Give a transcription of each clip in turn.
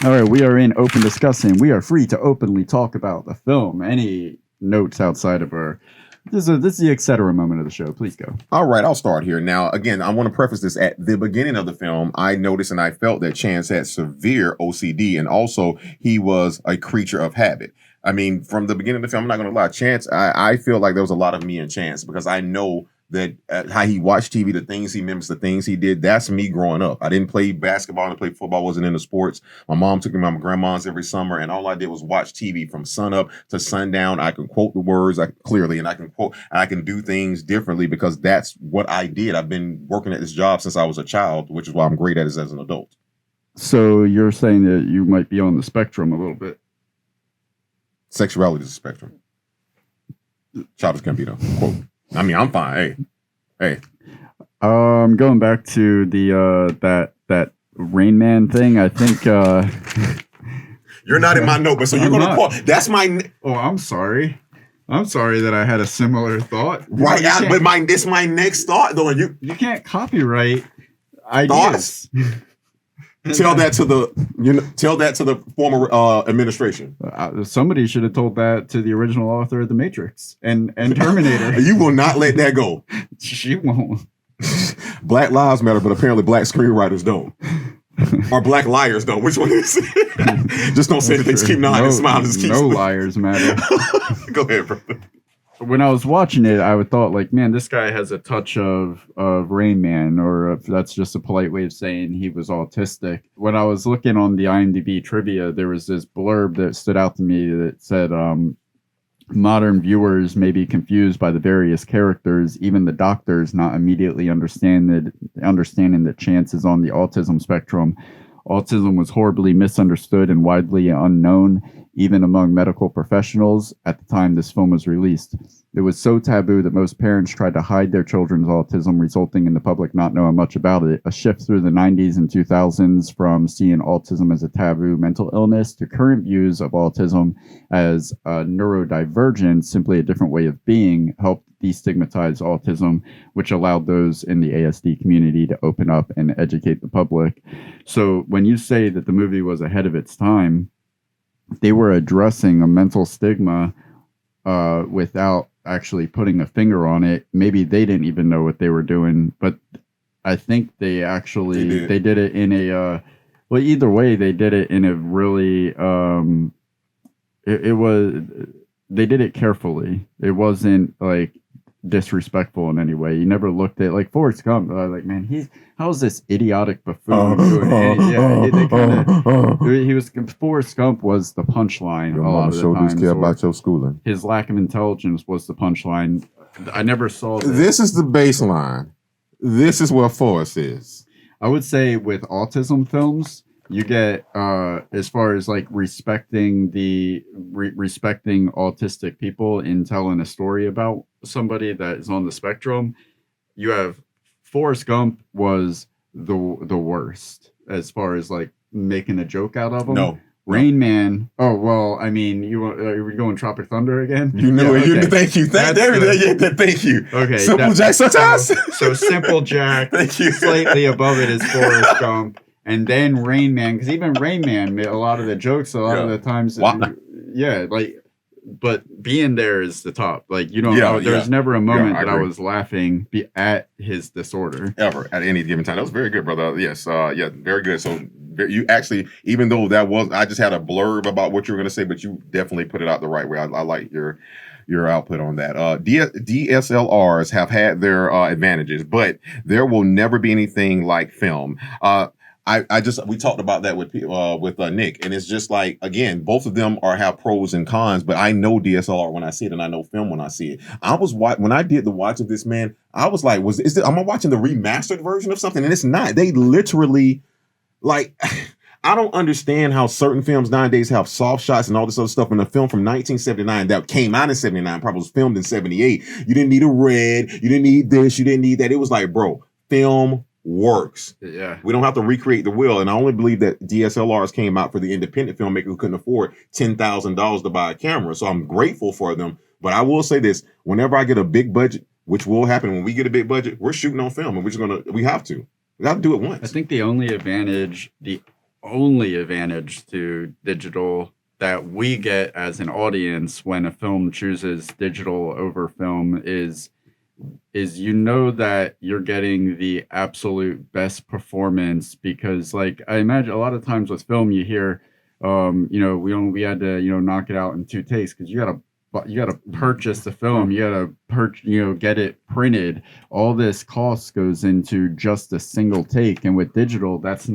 All right, we are in open discussing. We are free to openly talk about the film. Any notes outside of our this is the etc. moment of the show. Please go. All right, I'll start here. Now, again, I want to preface this at the beginning of the film. I noticed and I felt that Chance had severe OCD, and also he was a creature of habit. I mean, from the beginning of the film, I'm not going to lie, Chance, I feel like there was a lot of me and Chance because I know that how he watched TV, the things he remembers, the things he did, that's me growing up. I didn't play basketball, I didn't play football, wasn't into sports. My mom took me to my grandma's every summer, and all I did was watch TV from sunup to sundown. I can quote the words clearly, and I can do things differently because that's what I did. I've been working at this job since I was a child, which is why I'm great at it as an adult. So you're saying that you might be on the spectrum a little bit. Sexuality is a spectrum. Childish Gambino quote. I mean, I'm fine. Hey. Going back to the that Rain Man thing, I think you're not in my note, but so you're going to call. That's my. Oh, I'm sorry. I'm sorry that I had a similar thought. Right, but it's my next thought though. And you can't copyright ideas. Tell that to the former administration. Somebody should have told that to the original author of The Matrix and Terminator. You will not let that go. She won't. Black lives matter, but apparently black screenwriters don't. Or black liars don't. Which one is it? Just don't say anything. Just keep nodding and smiling. Just keep liars matter. Go ahead, brother. When I was watching it, I thought, like, man, this guy has a touch of Rain Man, or if that's just a polite way of saying he was autistic. When I was looking on the IMDb trivia, there was this blurb that stood out to me that said, modern viewers may be confused by the various characters, even the doctors not immediately understanding that Chance is on the autism spectrum. Autism was horribly misunderstood and widely unknown, even among medical professionals at the time this film was released. It was so taboo that most parents tried to hide their children's autism, resulting in the public not knowing much about it. A shift through the 90s and 2000s from seeing autism as a taboo mental illness to current views of autism as neurodivergent, simply a different way of being, helped destigmatize autism, which allowed those in the ASD community to open up and educate the public. So when you say that the movie was ahead of its time, they were addressing a mental stigma without actually putting a finger on it. Maybe they didn't even know what they were doing, but I think they actually they did it in a well, either way, they did it in a really they did it carefully. It wasn't like disrespectful in any way. You never looked at like Forrest Gump. Like, man, how's this idiotic buffoon doing it? He was Forrest Gump was the punchline. Your mama showed these kids about your schooling. His lack of intelligence was the punchline. I never saw this. This is the baseline. This is where Forrest is. I would say with autism films, you get as far as like respecting autistic people in telling a story about somebody that is on the spectrum. You have Forrest Gump was the worst as far as like making a joke out of him. No. Rain Man. Oh well, I mean, are we going Tropic Thunder again? You know it. Okay. Thank you. Thank you. Okay. Simple Jack. So Simple Jack. Thank you. Slightly above it is Forrest Gump. And then Rain Man, because even Rain Man, a lot of the jokes, of the times, but being there is the top. Like, you don't know, there's never a moment that I was laughing at his disorder. Ever, at any given time. That was very good, brother. Yes, very good. So you actually, even though I just had a blurb about what you were going to say, but you definitely put it out the right way. I like your output on that. DSLRs have had their advantages, but there will never be anything like film. We talked about that with Nick, and it's just like, again, both of them have pros and cons, but I know DSLR when I see it, and I know film when I see it. When I did the watch of this, man, I was like, am I watching the remastered version of something? And it's not. They literally, like, I don't understand how certain films nowadays have soft shots and all this other stuff. In a film from 1979 that came out in 79, probably was filmed in 78, you didn't need a red, you didn't need this, you didn't need that. It was like, bro, film works. Yeah. We don't have to recreate the wheel. And I only believe that DSLRs came out for the independent filmmaker who couldn't afford $10,000 to buy a camera. So I'm grateful for them. But I will say this, whenever I get a big budget, which will happen when we get a big budget, we're shooting on film, and we have to do it once. I think the only advantage the only advantage to digital that we get as an audience when a film chooses digital over film is you know that you're getting the absolute best performance because like I imagine a lot of times with film you hear we had to knock it out in two takes because you gotta purchase the film, you gotta get it printed. All this cost goes into just a single take, and with digital that's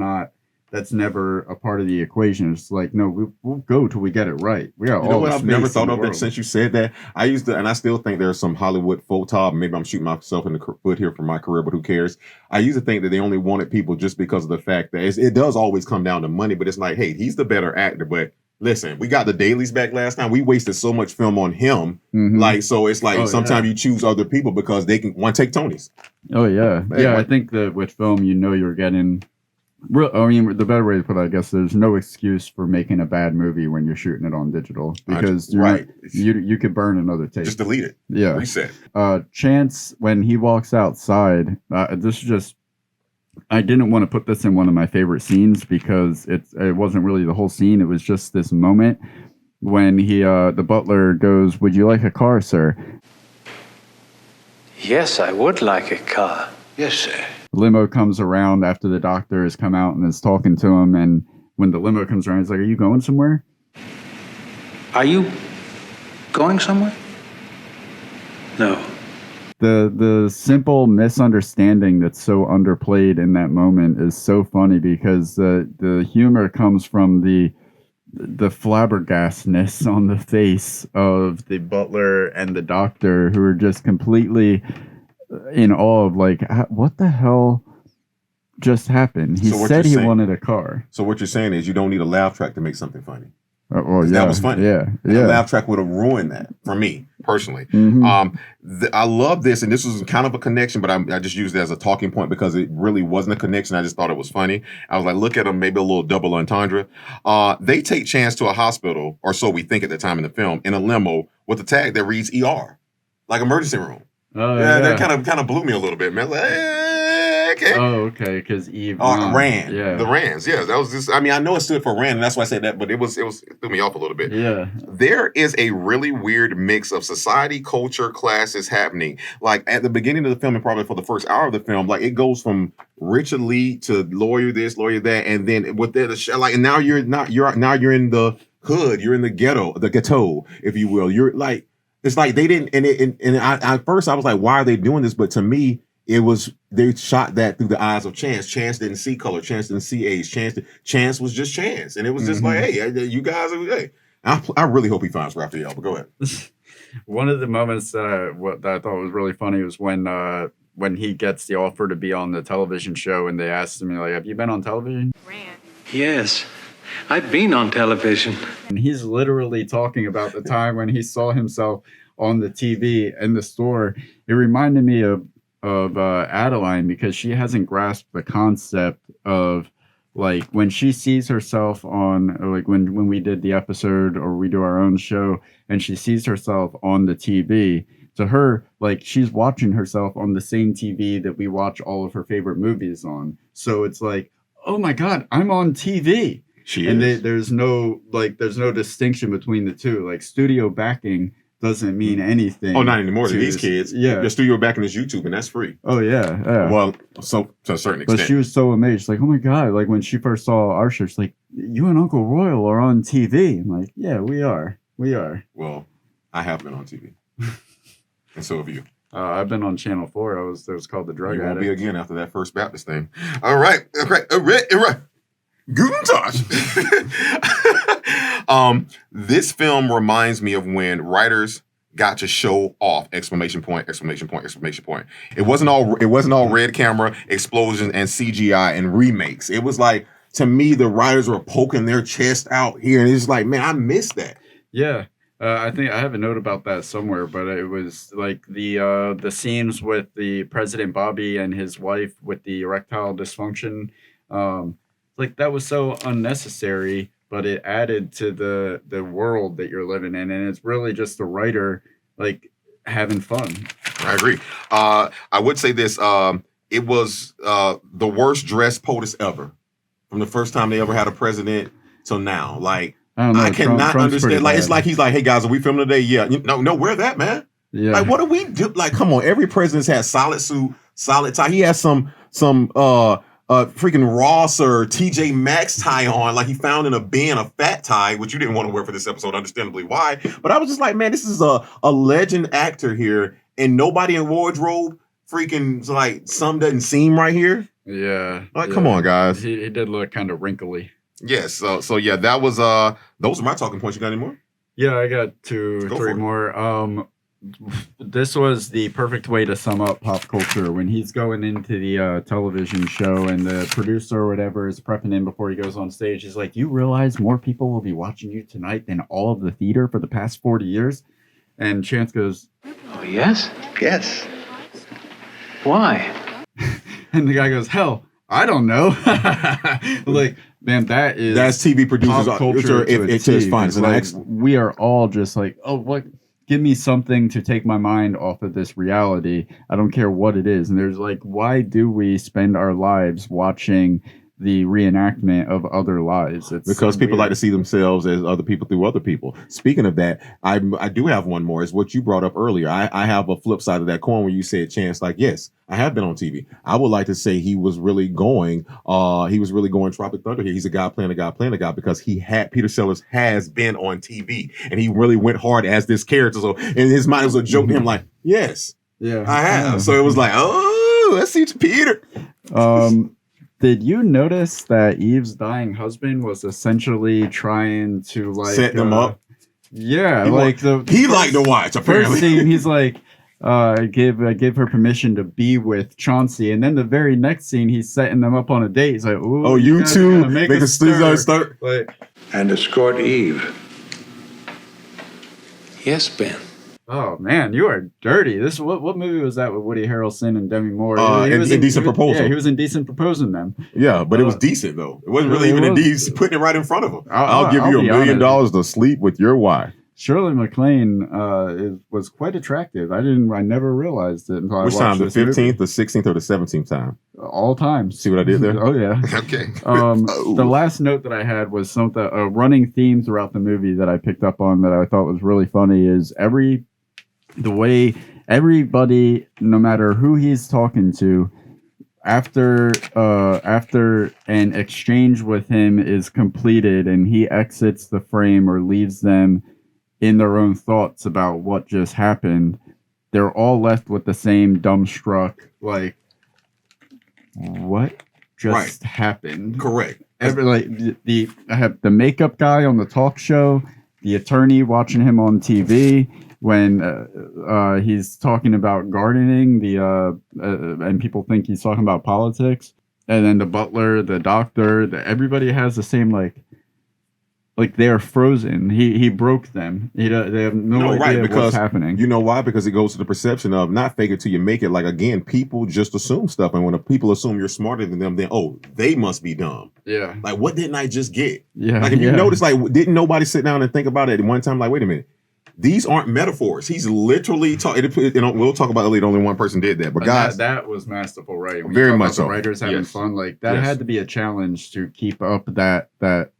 never a part of the equation. It's like, no, we'll go till we get it right. We got You know all what? the I've never space in thought the of that world. since you said that. I used to, and I still think there's some Hollywood photog. Maybe I'm shooting myself in the foot here for my career, but who cares? I used to think that they only wanted people just because of the fact that it does always come down to money. But it's like, hey, he's the better actor. But listen, we got the dailies back last time. We wasted so much film on him. Mhm. Like, so it's like Oh yeah. sometimes you choose other people because they can one take Tonys. Oh yeah, Hey, yeah. I think that with film, you're getting. I mean, the better way to put it, I guess, there's no excuse for making a bad movie when you're shooting it on digital because right. you could burn another take. Just delete it. Yeah. Reset. Chance when he walks outside. This is just. I didn't want to put this in one of my favorite scenes because it wasn't really the whole scene. It was just this moment when the butler goes, "Would you like a car, sir?" Yes, I would like a car. Yes, sir. Limo comes around after the doctor has come out and is talking to him, and when the limo comes around, he's like, "Are you going somewhere?" Are you going somewhere? No. The simple misunderstanding that's so underplayed in that moment is so funny because the humor comes from the flabbergastness on the face of the butler and the doctor who are just completely in awe of like, what the hell just happened? He So said he wanted a car. So what you're saying is you don't need a laugh track to make something funny. Well, yeah, That was funny. Yeah, And yeah. a laugh track would have ruined that for me personally. Mhm. I love this, and this was kind of a connection, but I just used it as a talking point because it really wasn't a connection. I just thought it was funny. I was like, look at them, maybe a little double entendre. They take Chance to a hospital, or so we think at the time in the film, in a limo with a tag that reads ER, like emergency room. Oh, Yeah, that kind of blew me a little bit, man. Like, okay. Oh, okay, because Eve Rand. Yeah. The Rands. Yeah, that was just. I mean, I know it stood for Rand, and that's why I said that, but it threw me off a little bit. Yeah. There is a really weird mix of society, culture, classes happening. Like at the beginning of the film, and probably for the first hour of the film, like it goes from rich elite to lawyer this, lawyer that, and then with like, and now you're in the hood, you're in the ghetto, if you will. You're like, it's like they didn't, and I at first I was like, why are they doing this? But to me, it was they shot that through the eyes of Chance. Chance didn't see color. Chance didn't see age. Chance was just Chance, and it was just like, hey, you guys, hey. I really hope he finds Raphael. But go ahead. One of the moments that I thought was really funny was when he gets the offer to be on the television show, and they asked him like, "Have you been on television?" Yes, I've been on television. And he's literally talking about the time when he saw himself on the TV in the store. It reminded me of Adeline because she hasn't grasped the concept of like when she sees herself on like when we did the episode or we do our own show and she sees herself on the TV. To her, like she's watching herself on the same TV that we watch all of her favorite movies on. So it's like, oh my God, I'm on TV. There's no distinction between the two. Like studio backing doesn't mean anything. Oh, not anymore to these kids. Yeah. The studio backing is YouTube, and that's free. Oh, yeah. Yeah. Well, so to a certain extent. But she was so amazed. Like, oh my God. Like when she first saw our show, she's like, you and Uncle Royal are on TV. I'm like, yeah, we are. We are. Well, I have been on TV. And so have you. I've been on Channel 4. It was called The Drug You won't Addict. be again after that First Baptist thing. All right. Guten Tag. This film reminds me of when writers got to show off! Exclamation point! Exclamation point! Exclamation point! It wasn't all red camera, explosions, and CGI and remakes. It was like, to me, the writers were poking their chest out here, and it's like, man, I miss that. Yeah. I think I have a note about that somewhere, but it was like the scenes with the President Bobby and his wife with the erectile dysfunction. Like that was so unnecessary, but it added to the world that you're living in, and it's really just the writer like having fun. I agree. I would say this: it was the worst dressed POTUS ever. from the first time they ever had a president till now. Like, I don't know. I cannot Trump's understand. pretty Like, it's bad. like he's like, "Hey guys, are we filming today?" Yeah. No, wear that, man. Yeah. Like, what do we do? Like, come on. Every president's had solid suit, solid tie. He has some freaking Ross or TJ Maxx tie on, like he found in a bin, a fat tie, which you didn't want to wear for this episode, understandably why. But I was just like, man, this is a legend actor here, and nobody in wardrobe freaking like some doesn't seem right here. Yeah. Like, come on, guys. He did look kind of wrinkly. Yes. So yeah, that was those are my talking points. You got any more? Yeah, I got three more. This was the perfect way to sum up pop culture when he's going into the television show and the producer or whatever is prepping him before he goes on stage. He's like, "You realize more people will be watching you tonight than all of the theater for the past 40 years?" And Chance goes, Oh, yes? Yes. Why? and the guy goes, "Hell, I don't know." Like, man, that's TV producers pop culture it's just fine. It's like, we are all just like, oh, what? Give me something to take my mind off of this reality. I don't care what it is. And there's like, why do we spend our lives watching the reenactment of other lives? It's because so people weird. like to see themselves as other people through other people. Speaking of that, I do have one more. Is what you brought up earlier. I have a flip side of that coin where you said, Chance, like, yes, I have been on TV. I would like to say he was really going Tropic Thunder here. He's a guy playing a guy because Peter Sellers has been on TV and he really went hard as this character. So in his mind, it was a joke to him, like, yes, Yeah, I have. So it was like, oh, let's see Peter. Did you notice that Eve's dying husband was essentially trying to like set them up? Yeah, He like he liked to watch. first Apparently, scene, he's like, give her permission to be with Chauncey, and then the very next scene, he's setting them up on a date. He's like, "Ooh, oh, you guys are two gonna make make a a stir." start. Like, And escort Eve. Yes, Ben. oh man, you are dirty. This what movie was that with Woody Harrelson and Demi Moore? Indecent Proposal. Yeah, he was in Decent Proposing them. Yeah, but it was decent though. It wasn't really it even was- indecent. Putting it right in front of him. I'll I'll give you be $1 million honest. to sleep with your wife. Shirley MacLaine was quite attractive. I never realized it until Which I time? watched The this movie. 15th, the 16th, or the 17th time? All times. See what I did there? Oh yeah. Okay. The last note that I had was a running theme throughout the movie that I picked up on that I thought was really funny is the way everybody, no matter who he's talking to, after an exchange with him is completed and he exits the frame or leaves them in their own thoughts about what just happened, they're all left with the same dumbstruck, like, what just happened? Correct. I have the makeup guy on the talk show, the attorney watching him on TV when he's talking about gardening, and people think he's talking about politics, and then the butler, the doctor, everybody has the same like they're frozen. He broke them. They have no idea what's happening. You know why? Because it goes to the perception of not fake it till you make it. Like, again, people just assume stuff, and when people assume you're smarter than them, then they must be dumb. Yeah. Like, what didn't I just get? Yeah. Like, if you notice, like, didn't nobody sit down and think about it at one time? Like, wait a minute. These aren't metaphors. He's literally talking. We'll talk about it later. Only one person did that, but guys, that was masterful writing. When very you talk much about the so. writers having Yes. fun, like that Yes. had to be a challenge to keep up that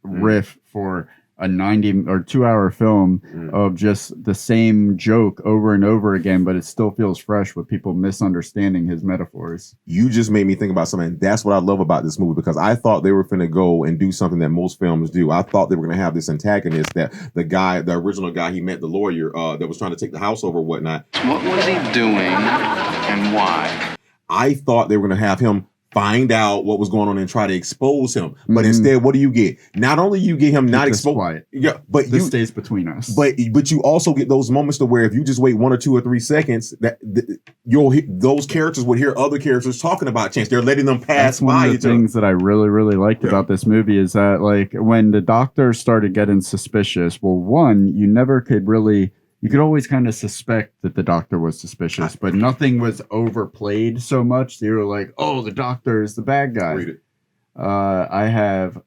riff for a 90 or 2-hour film of just the same joke over and over again, but it still feels fresh with people misunderstanding his metaphors. you just made me think about something. That's what I love about this movie, because I thought they were going to go and do something that most films do. I thought they were going to have this antagonist that the original guy he met, the lawyer that was trying to take the house over, whatnot. What was he doing and why? I thought they were going to have him find out what was going on and try to expose him. But instead, what do you get? Not only you get him not exposed, Quiet. yeah, but This stays between us. But you also get those moments to where if you just wait 1 or 2 or 3 seconds, those characters would hear other characters talking about Chance. They're letting them pass That's one by of each the other. things that I really, really liked about this movie is that, like, when the doctor started getting suspicious, well, one, you could always kind of suspect that the doctor was suspicious, but nothing was overplayed so much. You were like, oh, the doctor is the bad guy. Read it. I have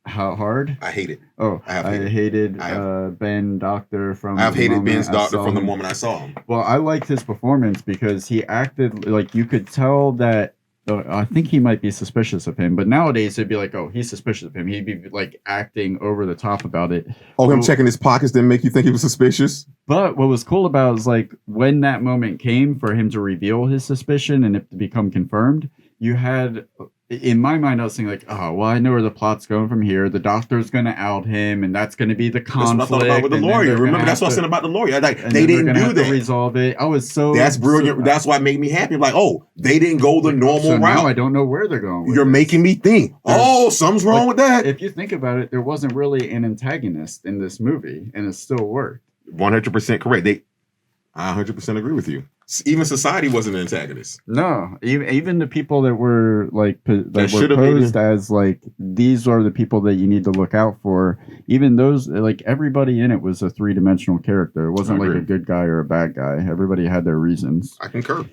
how hard? I hate it. Oh, I hated have- Ben Doctor from I've the hated moment Ben's I doctor saw from the him. moment I saw him. Well, I liked his performance because he acted like you could tell that I think he might be suspicious of him, but nowadays it'd be like, oh, he's suspicious of him. He'd be like acting over the top about it. Oh, him But- checking his pockets didn't make you think he was suspicious? But what was cool about it is like when that moment came for him to reveal his suspicion and it to become confirmed, you had, in my mind, I was thinking like, oh, well, I know where the plot's going from here. The doctor's going to out him, and that's going to be the conflict. That's what I thought about with the and then lawyer. they're gonna Remember, that's have what I to- said about the lawyer. Like, and they then they're didn't gonna do have to that. resolve it. I was so That's brilliant. That's why it made me happy. Like, oh, they didn't go the normal so now I route. don't know where they're going. With You're this. making me think. Oh, something's wrong Like, with that. If you think about it, there wasn't really an antagonist in this movie, and it still worked. 100% correct. I 100% agree with you. Even society wasn't an antagonist. No, even the people that were like that were should've posed maybe- as like these are the people that you need to look out for. Even those, like everybody in it was a 3-dimensional character. It wasn't I like agree. a good guy or a bad guy. Everybody had their reasons. I concur.